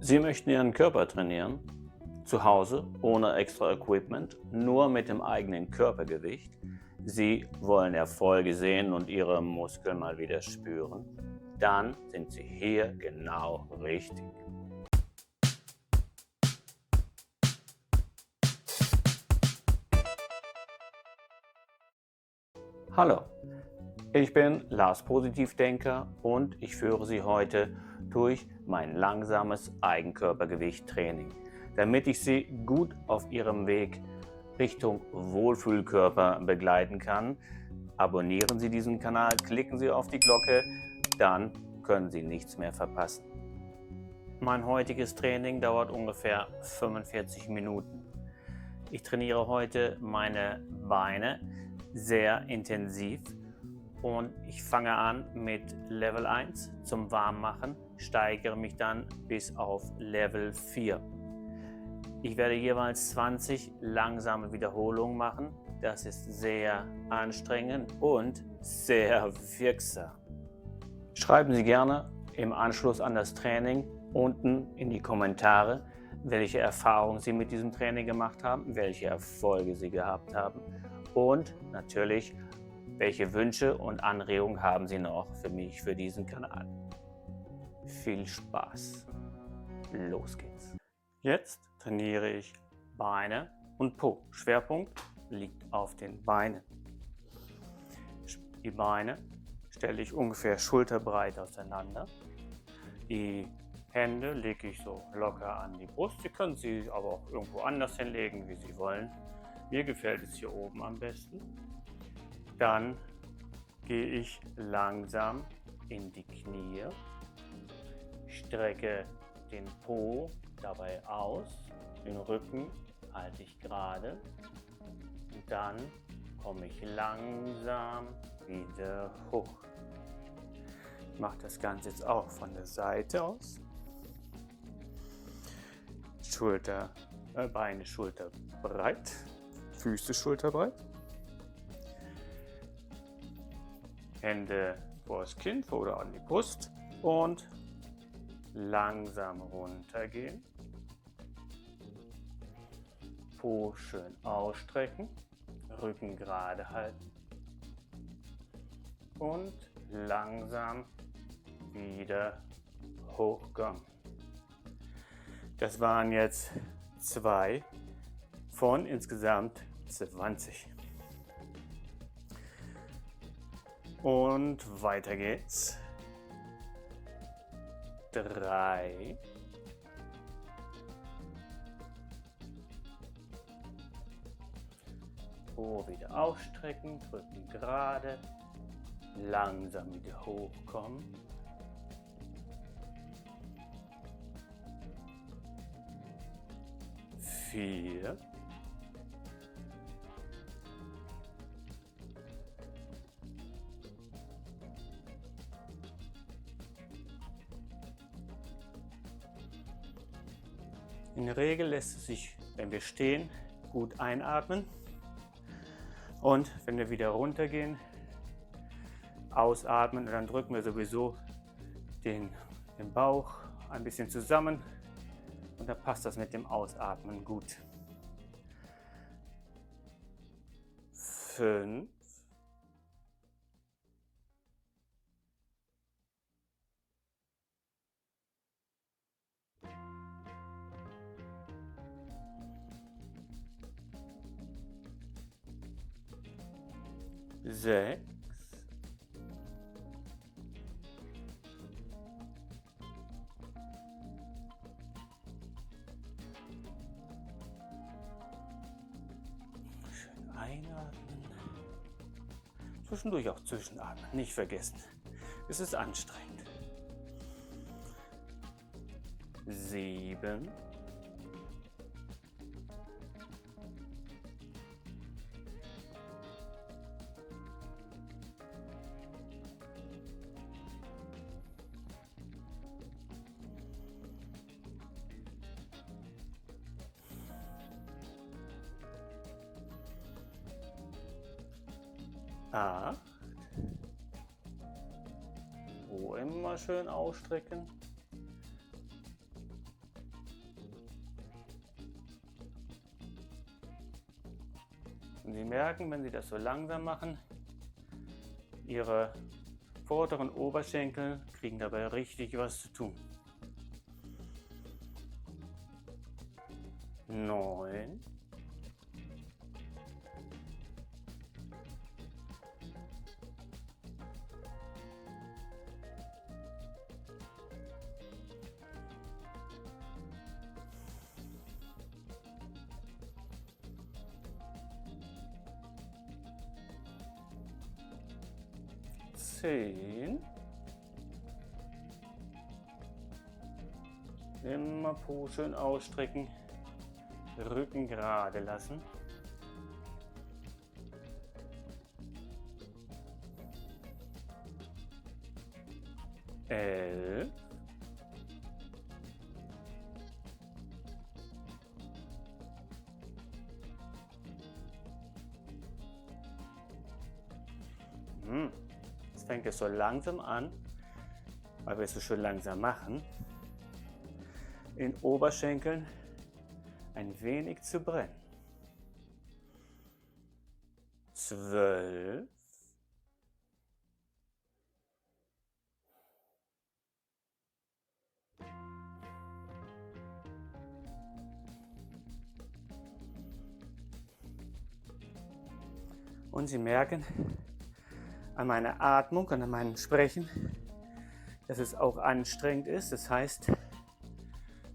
Sie möchten Ihren Körper trainieren, zu Hause, ohne extra Equipment, nur mit dem eigenen Körpergewicht. Sie wollen Erfolge sehen und Ihre Muskeln mal wieder spüren. Dann sind Sie hier genau richtig. Hallo, ich bin Lars Positivdenker und ich führe Sie heute durch mein langsames Eigenkörpergewicht-Training, damit ich Sie gut auf Ihrem Weg Richtung Wohlfühlkörper begleiten kann. Abonnieren Sie diesen Kanal, klicken Sie auf die Glocke, dann können Sie nichts mehr verpassen. Mein heutiges Training dauert ungefähr 45 Minuten. Ich trainiere heute meine Beine sehr intensiv und ich fange an mit Level 1 zum Warmmachen, steigere mich dann bis auf Level 4. Ich werde jeweils 20 langsame Wiederholungen machen. Das ist sehr anstrengend und sehr wirksam. Schreiben Sie gerne im Anschluss an das Training unten in die Kommentare, welche Erfahrungen Sie mit diesem Training gemacht haben, welche Erfolge Sie gehabt haben und natürlich, welche Wünsche und Anregungen haben Sie noch für mich, für diesen Kanal. Viel Spaß! Los geht's! Jetzt trainiere ich Beine und Po. Schwerpunkt liegt auf den Beinen. Die Beine stelle ich ungefähr schulterbreit auseinander. Die Hände lege ich so locker an die Brust. Sie können sie aber auch irgendwo anders hinlegen, wie Sie wollen. Mir gefällt es hier oben am besten. Dann gehe ich langsam in die Knie, strecke den Po dabei aus, den Rücken halte ich gerade und dann komme ich langsam wieder hoch. Ich mache das Ganze jetzt auch von der Seite aus. Beine schulterbreit, Füße schulterbreit. Hände vor das Kinn oder an die Brust und langsam runtergehen. Po schön ausstrecken, Rücken gerade halten und langsam wieder hochkommen. Das waren jetzt 2 von insgesamt 20. Und weiter geht's. 3. Po wieder ausstrecken, Rücken gerade, langsam wieder hochkommen. 4. In der Regel lässt es sich, wenn wir stehen, gut einatmen. Und wenn wir wieder runtergehen, ausatmen und dann drücken wir sowieso den Bauch ein bisschen zusammen und dann passt das mit dem Ausatmen gut. 5. 6. 'Einatmen. Zwischendurch auch zwischenatmen, nicht vergessen. Es ist anstrengend. 7. 8. Po immer schön ausstrecken. Und Sie merken, wenn Sie das so langsam machen, Ihre vorderen Oberschenkel kriegen dabei richtig was zu tun. 9. 10. Immer Po schön ausstrecken, Rücken gerade lassen. 11. 'Jetzt fängt es so langsam an, weil wir es so schön langsam machen, in Oberschenkeln ein wenig zu brennen. 12. 'Und Sie merken an meiner Atmung und an meinem Sprechen, dass es auch anstrengend ist. Das heißt,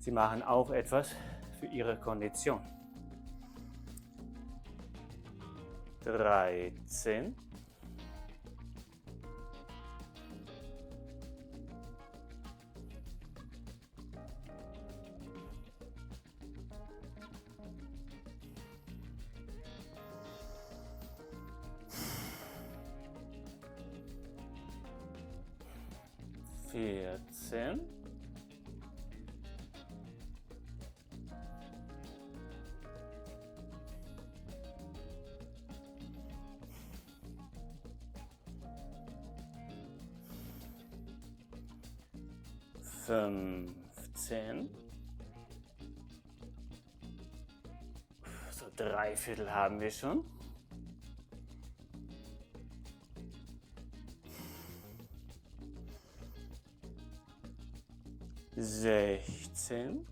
Sie machen auch etwas für Ihre Kondition. 13. 14. 15. So 3/4 haben wir schon. 16.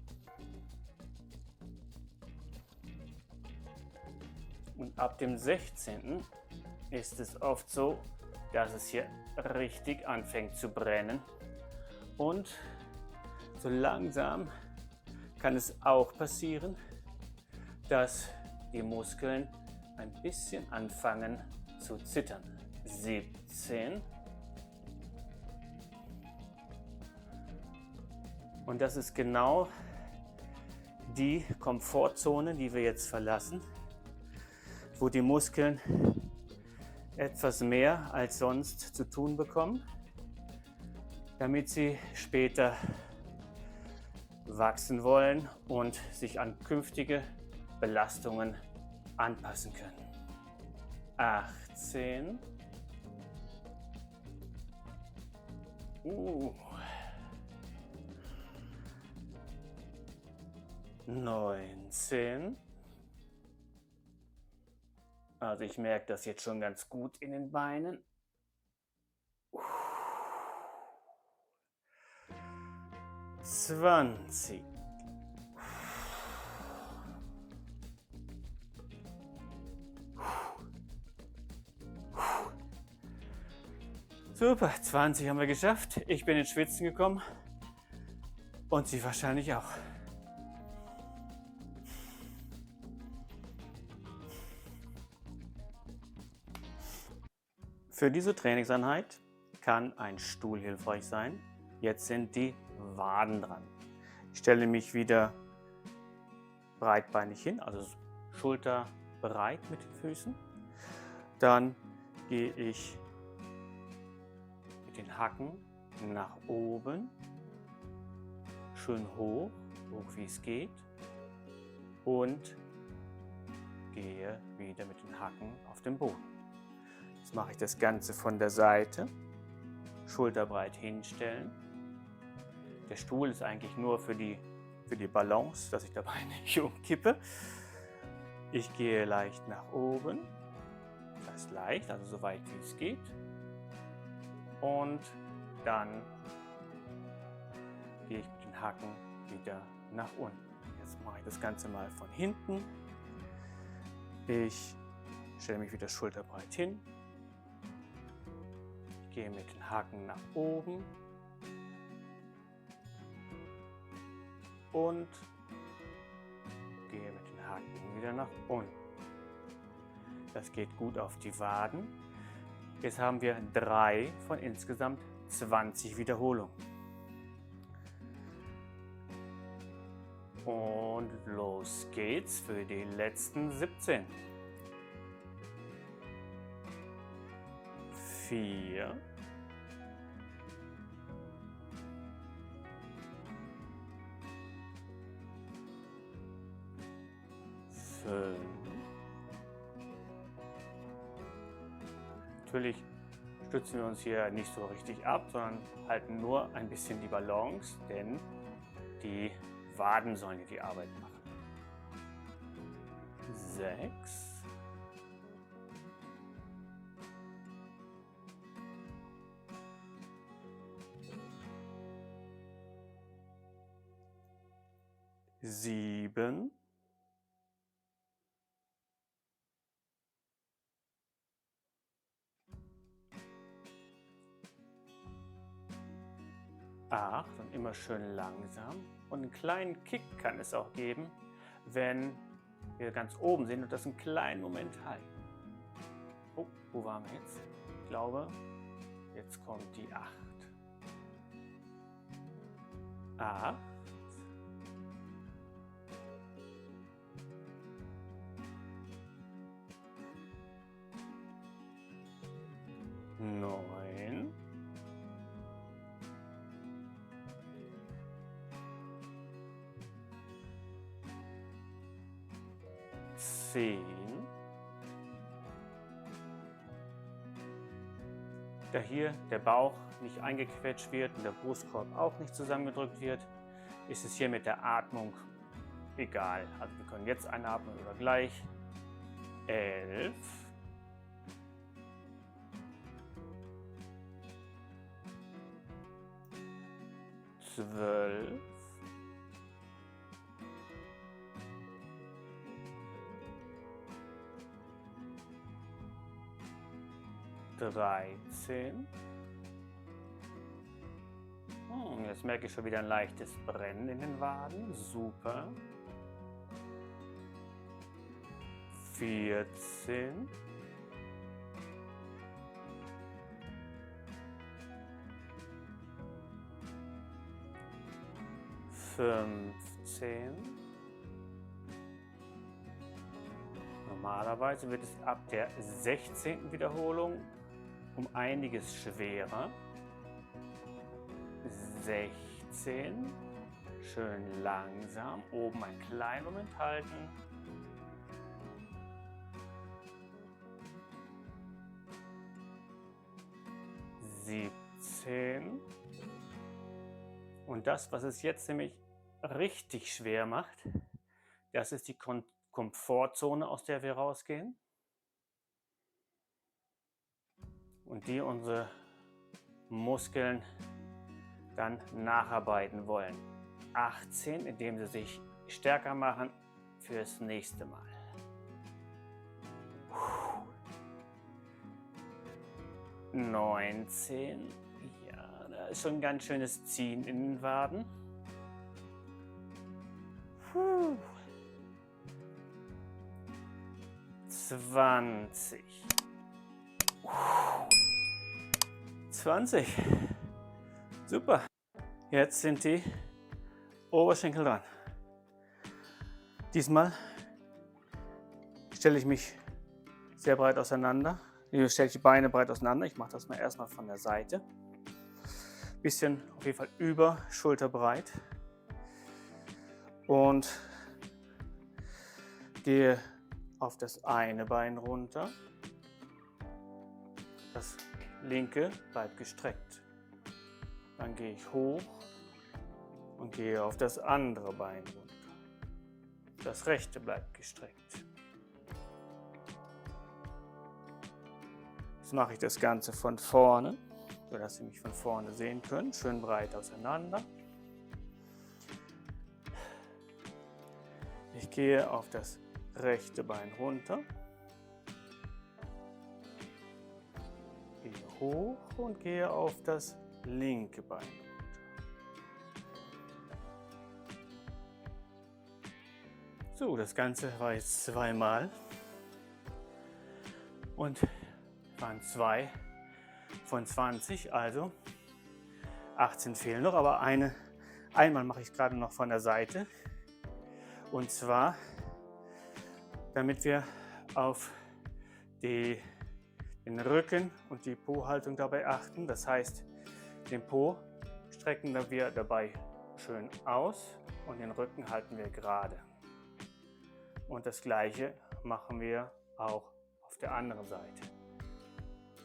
Und ab dem 16. ist es oft so, dass es hier richtig anfängt zu brennen. Und so langsam kann es auch passieren, dass die Muskeln ein bisschen anfangen zu zittern. 17. Und das ist genau die Komfortzone, die wir jetzt verlassen, wo die Muskeln etwas mehr als sonst zu tun bekommen, damit sie später wachsen wollen und sich an künftige Belastungen anpassen können. 18. 19. Also ich merke das jetzt schon ganz gut in den Beinen. 20. Super, 20 haben wir geschafft. Ich bin ins Schwitzen gekommen und Sie wahrscheinlich auch. Für diese Trainingseinheit kann ein Stuhl hilfreich sein. Jetzt sind die Waden dran. Ich stelle mich wieder breitbeinig hin, also schulterbreit mit den Füßen. Dann gehe ich mit den Hacken nach oben, schön hoch wie es geht, und gehe wieder mit den Hacken auf den Boden. Jetzt mache ich das Ganze von der Seite, schulterbreit hinstellen. Der Stuhl ist eigentlich nur für die Balance, dass ich dabei nicht umkippe. Ich gehe leicht nach oben, das heißt leicht, also so weit wie es geht. Und dann gehe ich mit den Hacken wieder nach unten. Jetzt mache ich das Ganze mal von hinten. Ich stelle mich wieder schulterbreit hin. Ich gehe mit den Hacken nach oben. Und gehe mit den Hacken wieder nach unten. Das geht gut auf die Waden. Jetzt haben wir 3 von insgesamt 20 Wiederholungen. Und los geht's für die letzten 17. 4. 5. Natürlich stützen wir uns hier nicht so richtig ab, sondern halten nur ein bisschen die Balance, denn die Waden sollen hier die Arbeit machen. 6. 7. 8 und immer schön langsam. Und einen kleinen Kick kann es auch geben, wenn wir ganz oben sind und das einen kleinen Moment halten. Oh, wo waren wir jetzt? Ich glaube, jetzt kommt die 8. 8. 9. 10. Da hier der Bauch nicht eingequetscht wird und der Brustkorb auch nicht zusammengedrückt wird, ist es hier mit der Atmung egal. Also wir können jetzt einatmen oder gleich. 11. 12. 13. Jetzt merke ich schon wieder ein leichtes Brennen in den Waden. Super. 14. 15. Normalerweise wird es ab der 16. Wiederholung um einiges schwerer. 16. Schön langsam. Oben einen kleinen Moment halten. 17. Und das, was es jetzt nämlich richtig schwer macht, das ist die Komfortzone, aus der wir rausgehen. Und die unsere Muskeln dann nacharbeiten wollen. 18, indem sie sich stärker machen fürs nächste Mal. 19. Ja, da ist schon ein ganz schönes Ziehen in den Waden. 20. 20. Super. Jetzt sind die Oberschenkel dran. Diesmal stelle ich mich sehr breit auseinander. Hier stelle ich die Beine breit auseinander. Ich mache das mal erstmal von der Seite. Bisschen auf jeden Fall über schulterbreit. Und gehe auf das eine Bein runter. Das linke bleibt gestreckt. Dann gehe ich hoch und gehe auf das andere Bein runter. Das rechte bleibt gestreckt. Jetzt mache ich das Ganze von vorne, sodass Sie mich von vorne sehen können. Schön breit auseinander. Ich gehe auf das rechte Bein runter. Gehe hoch und gehe auf das linke Bein runter. So, das Ganze war jetzt zweimal. Und waren 2 von 20, also 18 fehlen noch, aber einmal mache ich es gerade noch von der Seite. Und zwar, damit wir auf den Rücken und die Po-Haltung dabei achten. Das heißt, den Po strecken wir dabei schön aus und den Rücken halten wir gerade. Und das Gleiche machen wir auch auf der anderen Seite.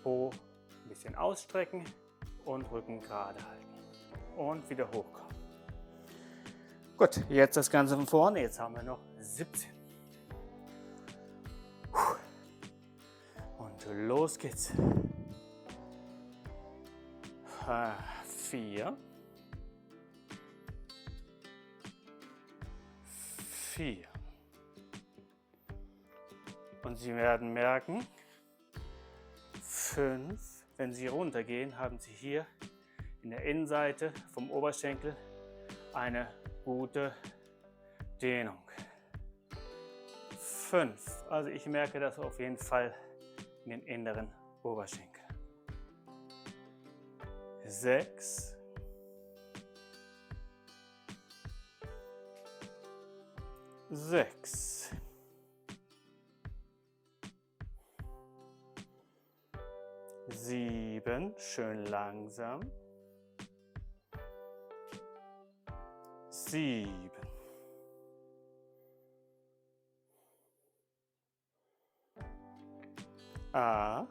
Po ein bisschen ausstrecken und Rücken gerade halten. Und wieder hochkommen. Gut, jetzt das Ganze von vorne. Jetzt haben wir noch 17. Und los geht's. 4. 4. Und Sie werden merken, 5. Wenn Sie runtergehen, haben Sie hier in der Innenseite vom Oberschenkel eine gute Dehnung. 5. Also ich merke das auf jeden Fall in den inneren Oberschenkel. 6. 6. 7. Schön langsam. 7. 8.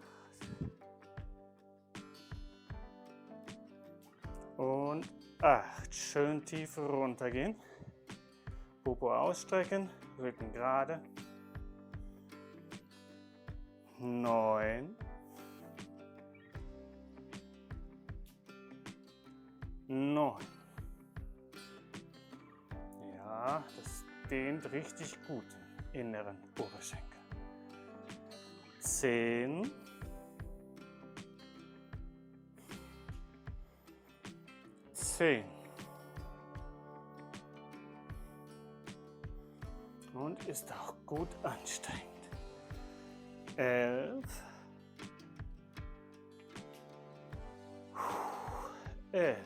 Und 8. Schön tief runtergehen. Popo ausstrecken, Rücken gerade. 9. 9. Ja, das dehnt richtig gut im inneren Oberschenkel. 10. 10. Und ist auch gut anstrengend. 11. 11.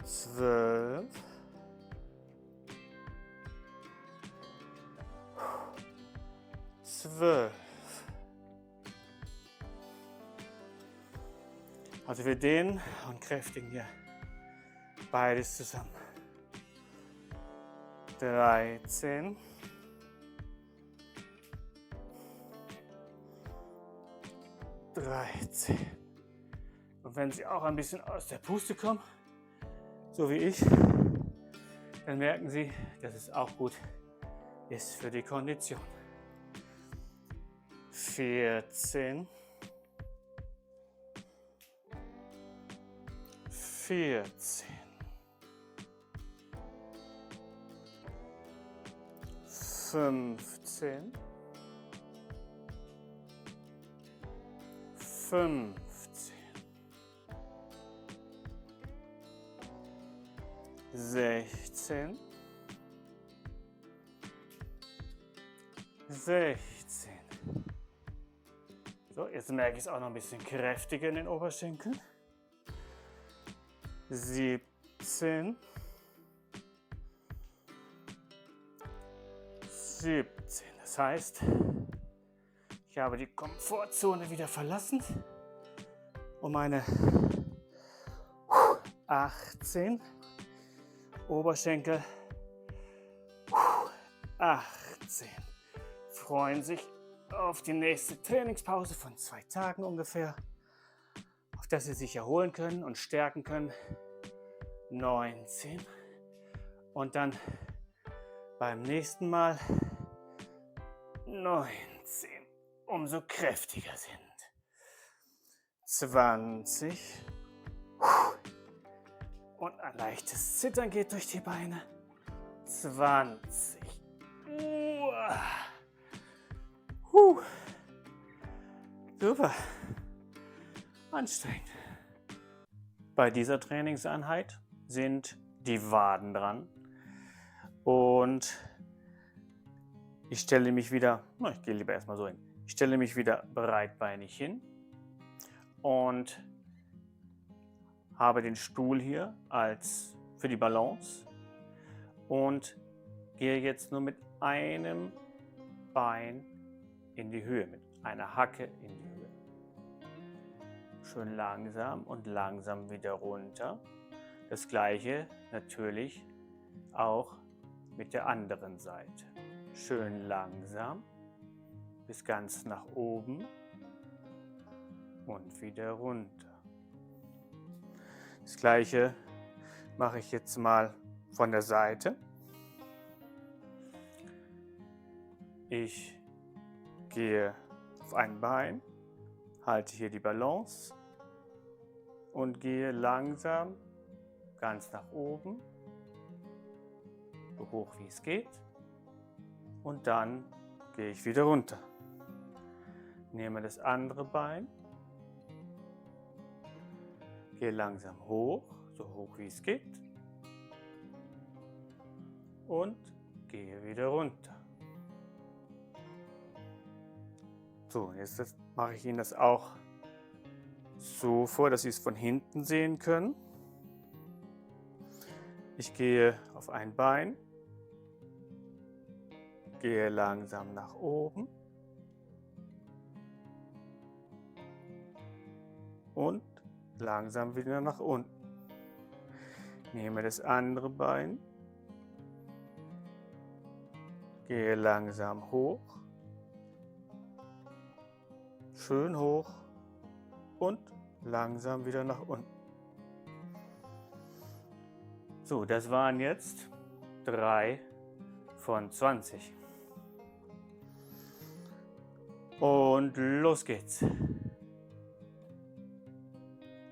12. 12. Also wir dehnen und kräftigen hier beides zusammen. 13. 13. Und wenn Sie auch ein bisschen aus der Puste kommen, so wie ich, dann merken Sie, dass es auch gut ist für die Kondition. 14. 14. 15. 15. 16. 16. So, jetzt merke ich es auch noch ein bisschen kräftiger in den Oberschenkeln. 17. 17. Das heißt, ich habe die Komfortzone wieder verlassen und meine 18 Oberschenkel 18 freuen sich auf die nächste Trainingspause von 2 Tagen ungefähr, auf das sie sich erholen können und stärken können. 19 und dann beim nächsten Mal 19, umso kräftiger sind. 20. Und ein leichtes Zittern geht durch die Beine. 20. Super. Anstrengend. Bei dieser Trainingseinheit sind die Waden dran. Und ich stelle mich wieder, ich gehe lieber erstmal so hin. Ich stelle mich wieder breitbeinig hin und habe den Stuhl hier als für die Balance und gehe jetzt nur mit einem Bein in die Höhe, mit einer Hacke in die Höhe. Schön langsam und langsam wieder runter. Das gleiche natürlich auch mit der anderen Seite. Schön langsam bis ganz nach oben und wieder runter. Das gleiche mache ich jetzt mal von der Seite. Ich gehe auf ein Bein, halte hier die Balance und gehe langsam ganz nach oben, so hoch wie es geht, und dann gehe ich wieder runter. Nehme das andere Bein, gehe langsam hoch, so hoch wie es geht, und gehe wieder runter. So, jetzt mache ich Ihnen das auch so vor, dass Sie es von hinten sehen können. Ich gehe auf ein Bein, gehe langsam nach oben und langsam wieder nach unten. Nehme das andere Bein, gehe langsam hoch, schön hoch und langsam wieder nach unten. So, das waren jetzt 3 von 20. Und los geht's.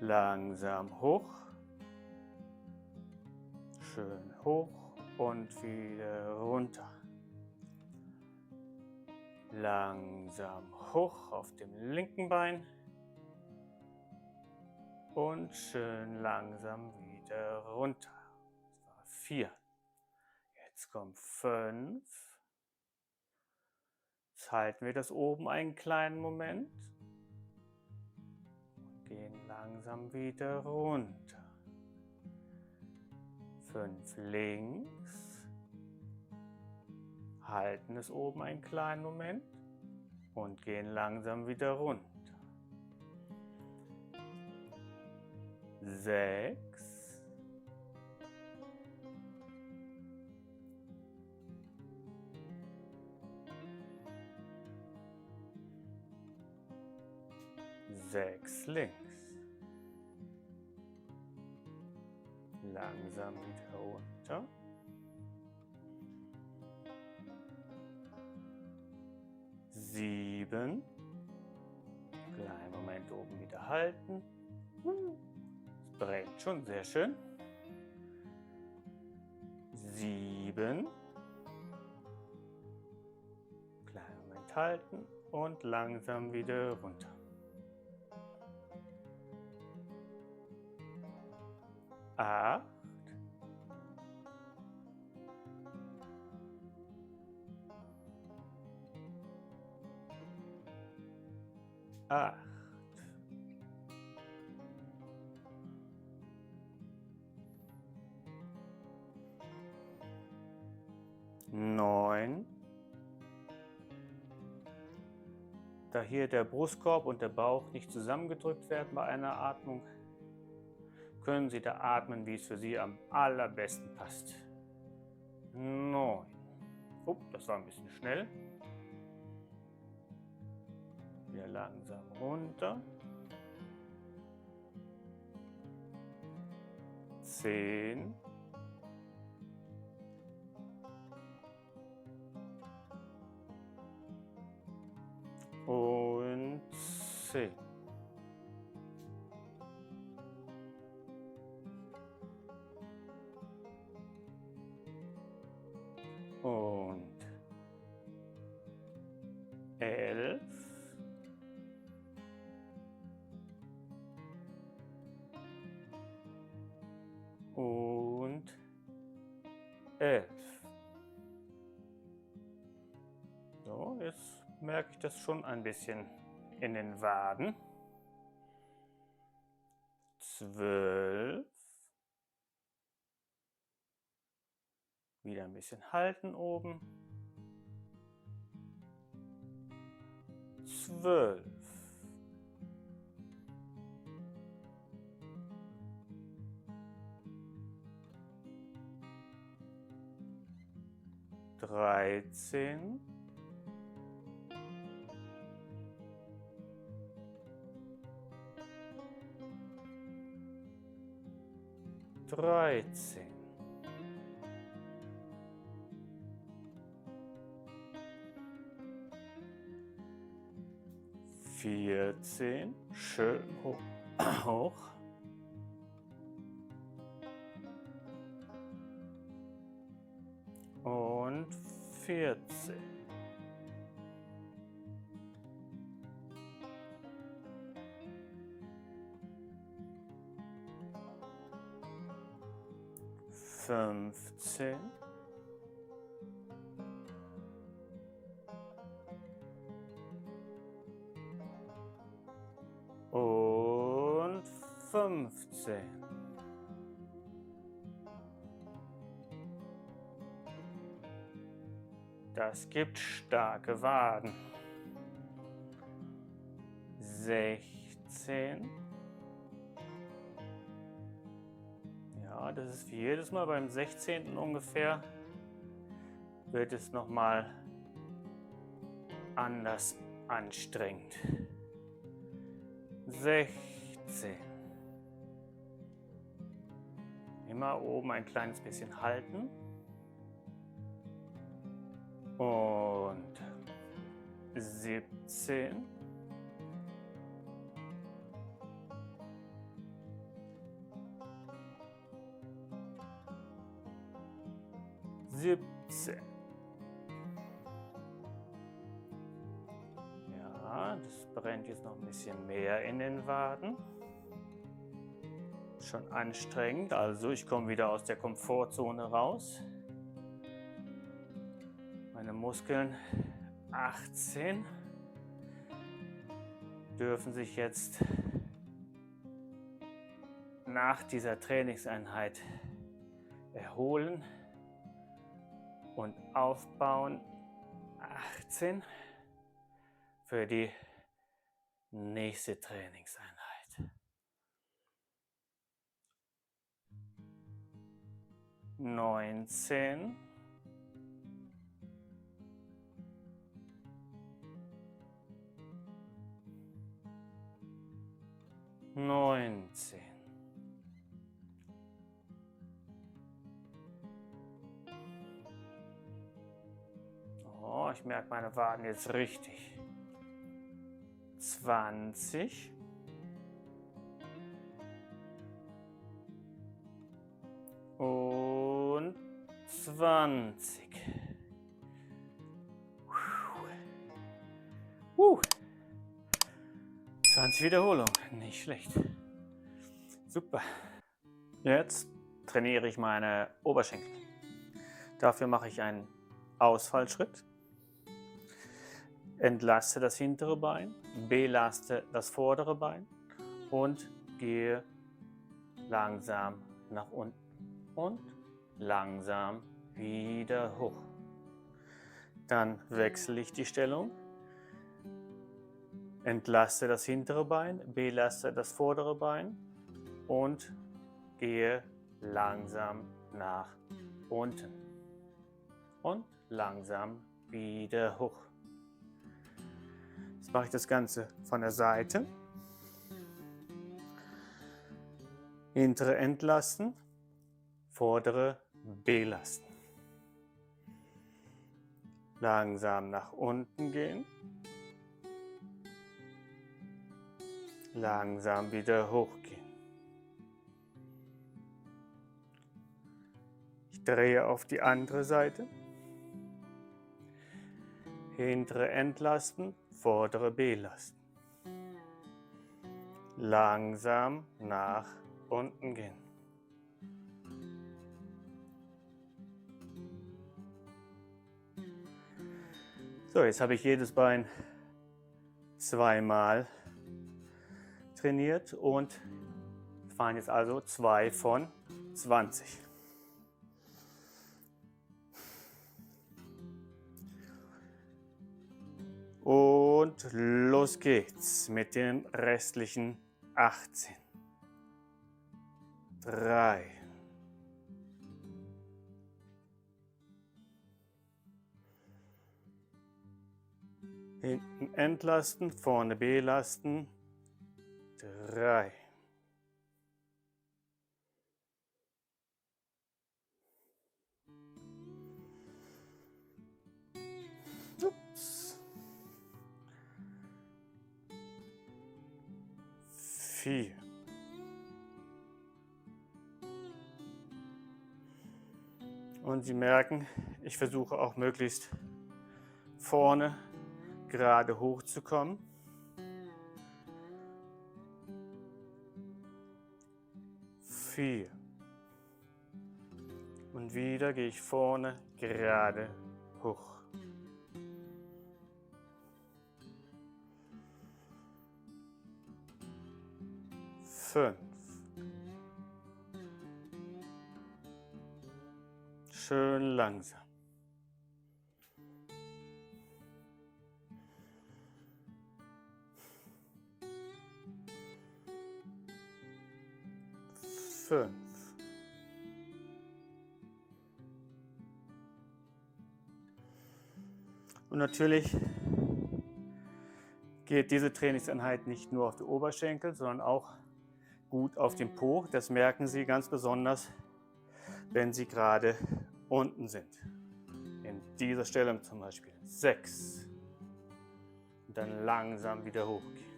Langsam hoch, schön hoch und wieder runter. Langsam hoch auf dem linken Bein und schön langsam wieder runter. Das war 4. Jetzt kommt 5. Jetzt halten wir das oben einen kleinen Moment und gehen langsam wieder runter. 5 links. Halten es oben einen kleinen Moment und gehen langsam wieder runter. 6. 6 links. Langsam wieder runter. 7. Kleinen Moment oben wieder halten. Es brennt schon, sehr schön. 7. Kleinen Moment halten und langsam wieder runter. 8. 8. 9. Da hier der Brustkorb und der Bauch nicht zusammengedrückt werden bei einer Atmung, können Sie da atmen, wie es für Sie am allerbesten passt. 9. Oh, das war ein bisschen schnell. Wieder langsam runter. 10. 9. 11, und 11. So, jetzt merke ich das schon ein bisschen in den Waden. 12. Wieder ein bisschen halten oben. 12. 13. 13. 14. Schön hoch. Hoch. Und 14. 15. 15. Das gibt starke Waden. 16. Ja, das ist wie jedes Mal beim 16. ungefähr. Wird es nochmal anders anstrengend. 16. Immer oben ein kleines bisschen halten. Und 17. 17. Ja, das brennt jetzt noch ein bisschen mehr in den Waden. Schon anstrengend, also ich komme wieder aus der Komfortzone raus. Meine Muskeln 18 dürfen sich jetzt nach dieser Trainingseinheit erholen und aufbauen. 18 für die nächste Trainingseinheit. 19. 19. Oh, ich merke meine Waden jetzt richtig. 20. Und 20. 20 Wiederholungen, nicht schlecht. Super. Jetzt trainiere ich meine Oberschenkel. Dafür mache ich einen Ausfallschritt. Entlaste das hintere Bein, belaste das vordere Bein und gehe langsam nach unten und langsam wieder hoch. Dann wechsle ich die Stellung. Entlaste das hintere Bein, belaste das vordere Bein und gehe langsam nach unten und langsam wieder hoch. Jetzt mache ich das Ganze von der Seite. Hintere entlasten, vordere belasten. Langsam nach unten gehen. Langsam wieder hochgehen. Ich drehe auf die andere Seite. Hintere entlasten, vordere belasten. Langsam nach unten gehen. So, jetzt habe ich jedes Bein zweimal trainiert und fahren jetzt also 2 von 20. Und los geht's mit den restlichen 18. 3. Hinten entlasten, vorne belasten. 3. Ups. 4. Und Sie merken, ich versuche auch möglichst vorne gerade hochzukommen. 4. Und wieder gehe ich vorne gerade hoch. 5. Schön langsam. 5. Und natürlich geht diese Trainingseinheit nicht nur auf die Oberschenkel, sondern auch gut auf den Po. Das merken Sie ganz besonders, wenn Sie gerade unten sind. In dieser Stellung zum Beispiel. 6. Und dann langsam wieder hochgehen.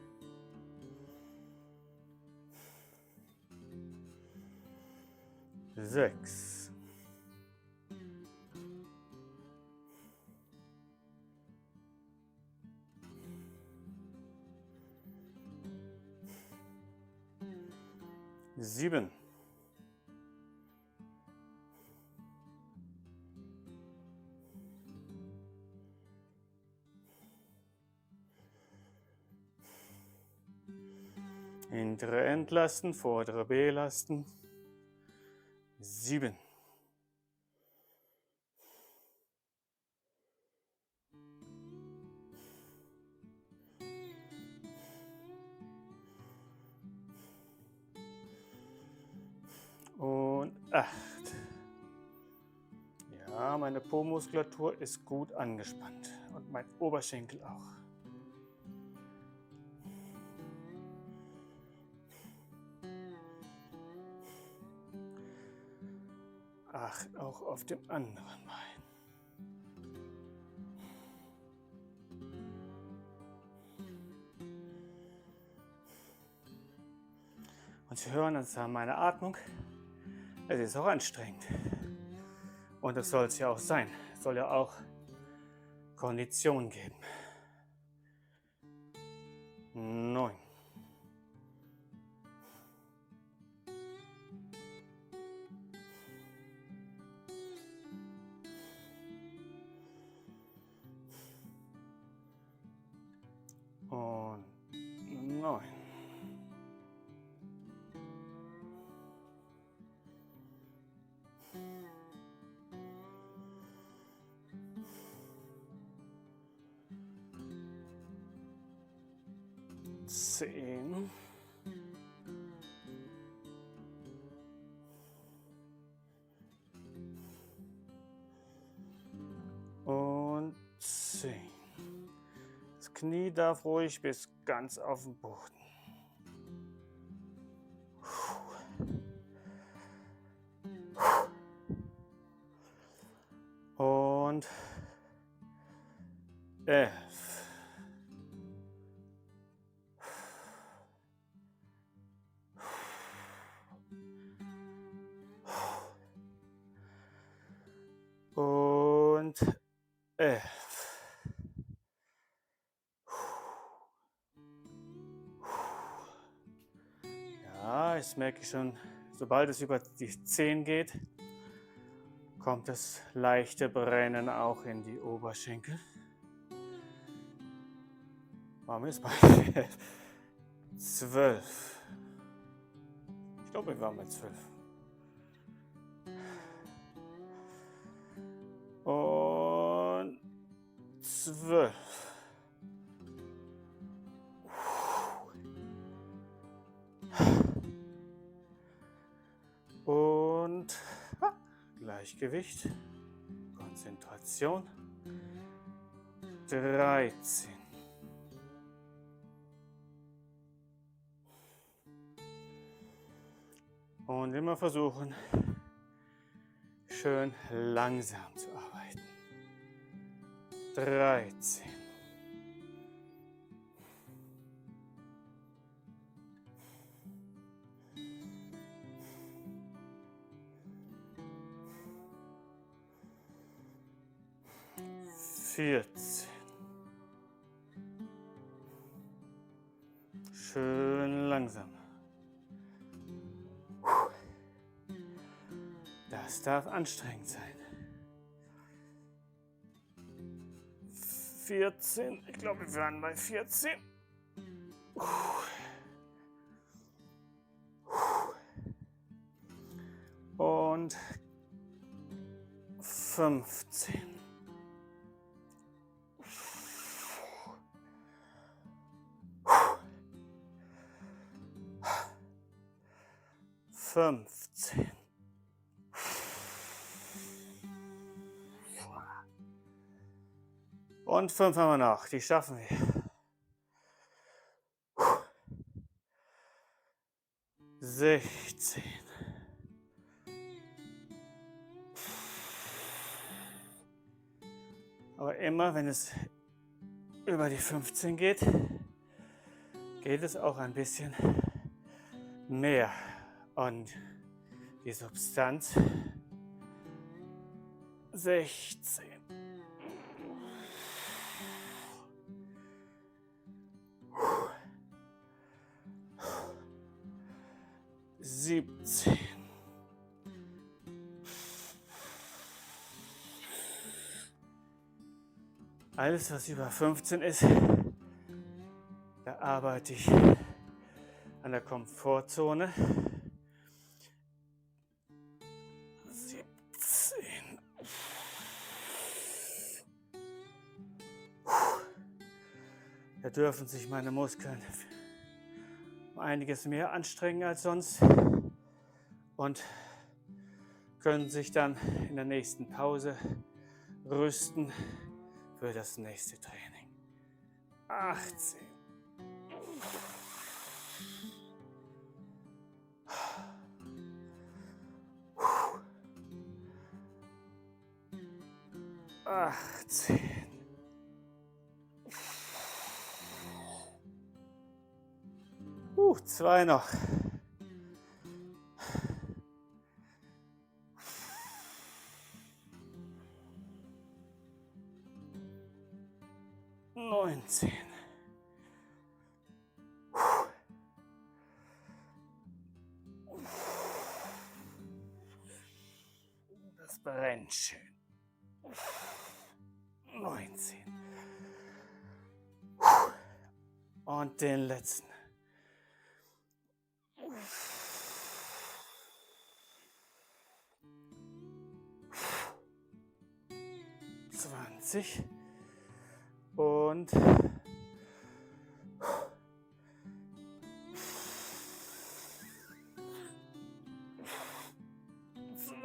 6. 7. 'Hintere entlasten, vordere belasten. 7. 8. Ja, meine Po-Muskulatur ist gut angespannt und mein Oberschenkel auch. 8 auch auf dem anderen Bein. Und Sie hören es an meiner Atmung, es ist auch anstrengend. Und das soll es ja auch sein. Es soll ja auch Kondition geben. 9. 9. 10. Und 10. Das Knie darf ruhig bis ganz auf den Boden. Und 11. Und 11. Jetzt merke ich schon, sobald es über die Zehen geht, kommt das leichte Brennen auch in die Oberschenkel. Warum ist bei 12? Ich glaube, wir waren bei 12. Und 12. Und Gleichgewicht, Konzentration, 13. Und immer versuchen, schön langsam zu arbeiten. 13. 14. Schön langsam. Das darf anstrengend sein. 14. Ich glaube, wir waren bei 14. Und 15. 15. Und 5 haben wir noch, die schaffen wir. 16. Aber immer, wenn es über die 15 geht, geht es auch ein bisschen mehr und die Substanz. 16. 17. Alles, was über 15 ist, da arbeite ich an der Komfortzone. 17. Da dürfen sich meine Muskeln um einiges mehr anstrengen als sonst und können sich dann in der nächsten Pause rüsten für das nächste Training. 18. 18. 2 noch. 19. Das brennt schön. 19. Und den letzten. 20 und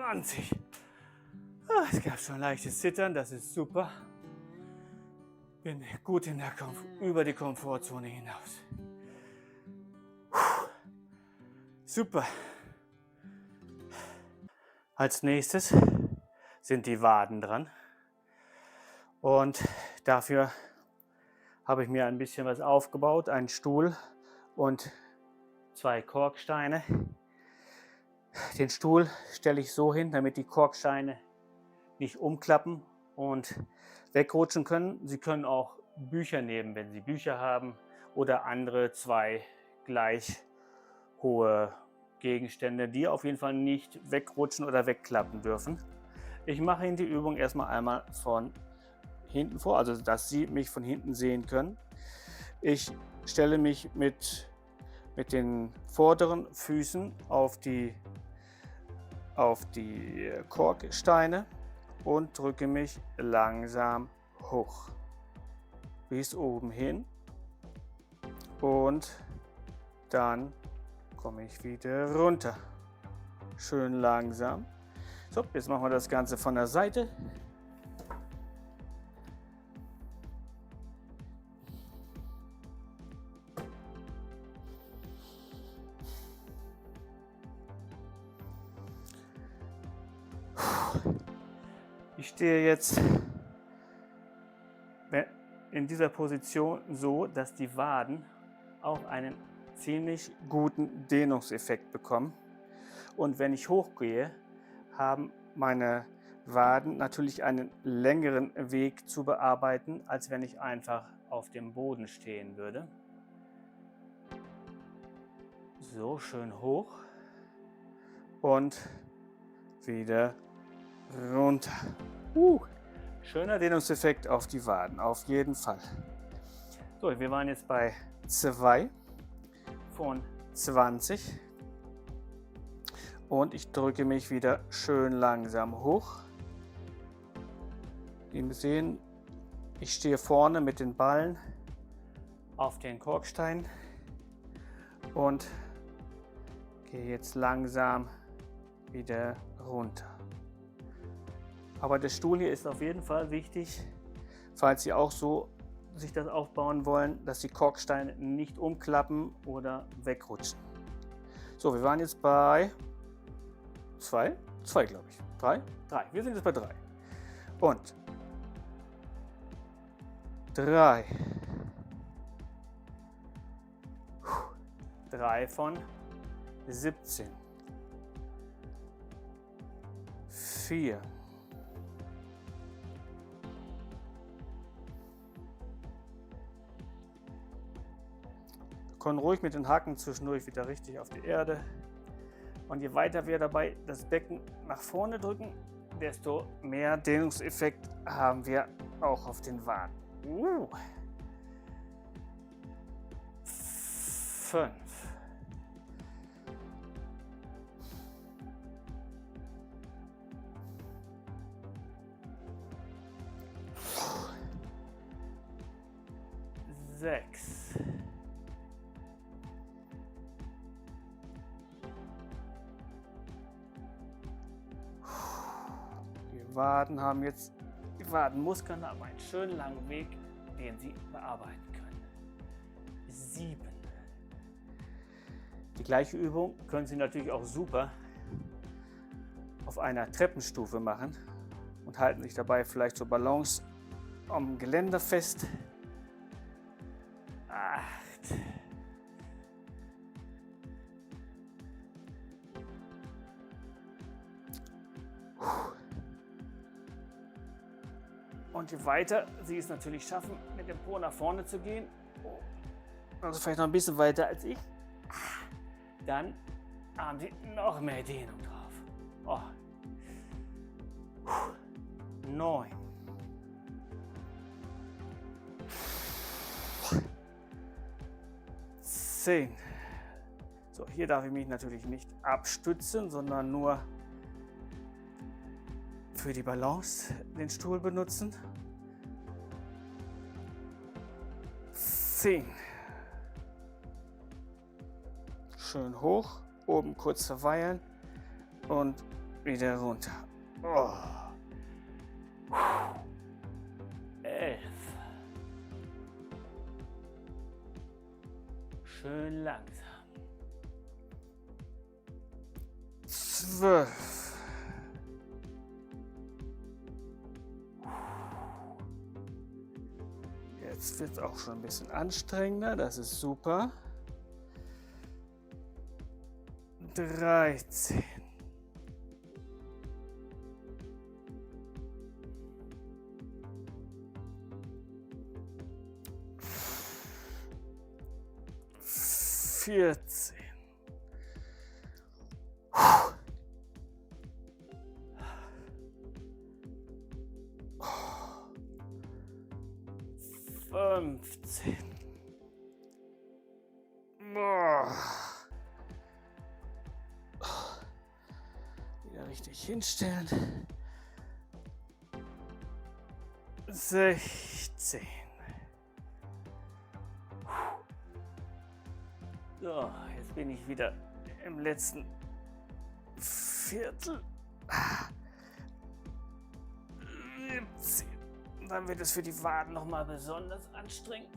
20. Es gab schon leichtes Zittern, das ist super. Bin gut in der über die Komfortzone hinaus. Super. Als nächstes sind die Waden dran. Und dafür habe ich mir ein bisschen was aufgebaut, einen Stuhl und 2 Korksteine. Den Stuhl stelle ich so hin, damit die Korksteine nicht umklappen und wegrutschen können. Sie können auch Bücher nehmen, wenn Sie Bücher haben, oder andere 2 gleich hohe Gegenstände, die auf jeden Fall nicht wegrutschen oder wegklappen dürfen. Ich mache Ihnen die Übung erstmal einmal von hinten vor, also dass Sie mich von hinten sehen können. Ich stelle mich mit den vorderen Füßen auf die Korksteine und drücke mich langsam hoch bis oben hin und dann komme ich wieder runter. Schön langsam. So, jetzt machen wir das Ganze von der Seite. Ich stehe jetzt in dieser Position so, dass die Waden auch einen ziemlich guten Dehnungseffekt bekommen. Und wenn ich hochgehe, haben meine Waden natürlich einen längeren Weg zu bearbeiten, als wenn ich einfach auf dem Boden stehen würde. So, schön hoch und wieder runter. Schöner Dehnungseffekt auf die Waden, auf jeden Fall. So, wir waren jetzt bei 2 von 20 und ich drücke mich wieder schön langsam hoch. Wie Sie sehen, ich stehe vorne mit den Ballen auf den Korkstein und gehe jetzt langsam wieder runter. Aber der Stuhl hier ist auf jeden Fall wichtig, falls Sie auch so sich das aufbauen wollen, dass die Korksteine nicht umklappen oder wegrutschen. So, wir waren jetzt bei 2 glaube ich. 3. Wir sind jetzt bei 3. Und 3. 3 von 17. 4. 'Können ruhig mit den Haken zwischendurch wieder richtig auf die Erde. Und je weiter wir dabei das Becken nach vorne drücken, desto mehr Dehnungseffekt haben wir auch auf den Waden. 5. 6. 'Die Wadenmuskeln haben einen schönen langen Weg, den Sie bearbeiten können. 7. Die gleiche Übung können Sie natürlich auch super auf einer Treppenstufe machen und halten sich dabei vielleicht zur Balance am Geländer fest. 8. Und je weiter Sie es natürlich schaffen, mit dem Po nach vorne zu gehen, also vielleicht noch ein bisschen weiter als ich, dann haben Sie noch mehr Dehnung drauf. 9. 10. So, hier darf ich mich natürlich nicht abstützen, sondern nur für die Balance den Stuhl benutzen. 10. Schön hoch, oben kurz verweilen und wieder runter. 11. Schön langsam. 12. Jetzt wird es auch schon ein bisschen anstrengender, das ist super. 13. 14. Fünfzehn. Boah. Wieder richtig hinstellen. 16. So, jetzt bin ich wieder im letzten Viertel. 17. Dann wird es für die Waden noch mal besonders anstrengend.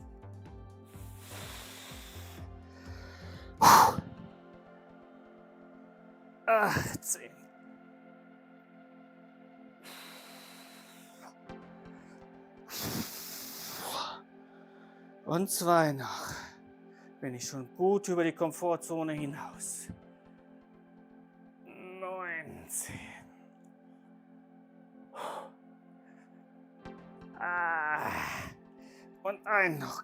18. Und 2 noch. Bin ich schon gut über die Komfortzone hinaus. 19. Und ein noch.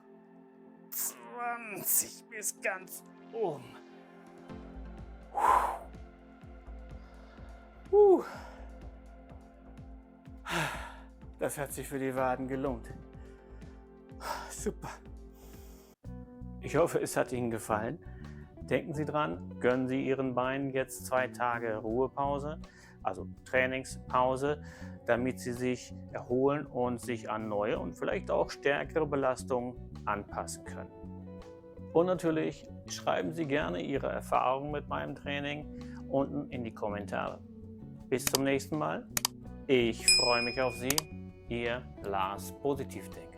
20 bis ganz oben. Das hat sich für die Waden gelohnt. Super. Ich hoffe, es hat Ihnen gefallen. Denken Sie dran, gönnen Sie Ihren Beinen jetzt 2 Tage Ruhepause, also Trainingspause, damit sie sich erholen und sich an neue und vielleicht auch stärkere Belastungen anpassen können. Und natürlich schreiben Sie gerne Ihre Erfahrungen mit meinem Training unten in die Kommentare. Bis zum nächsten Mal. Ich freue mich auf Sie. Ihr Lars Positivdenker.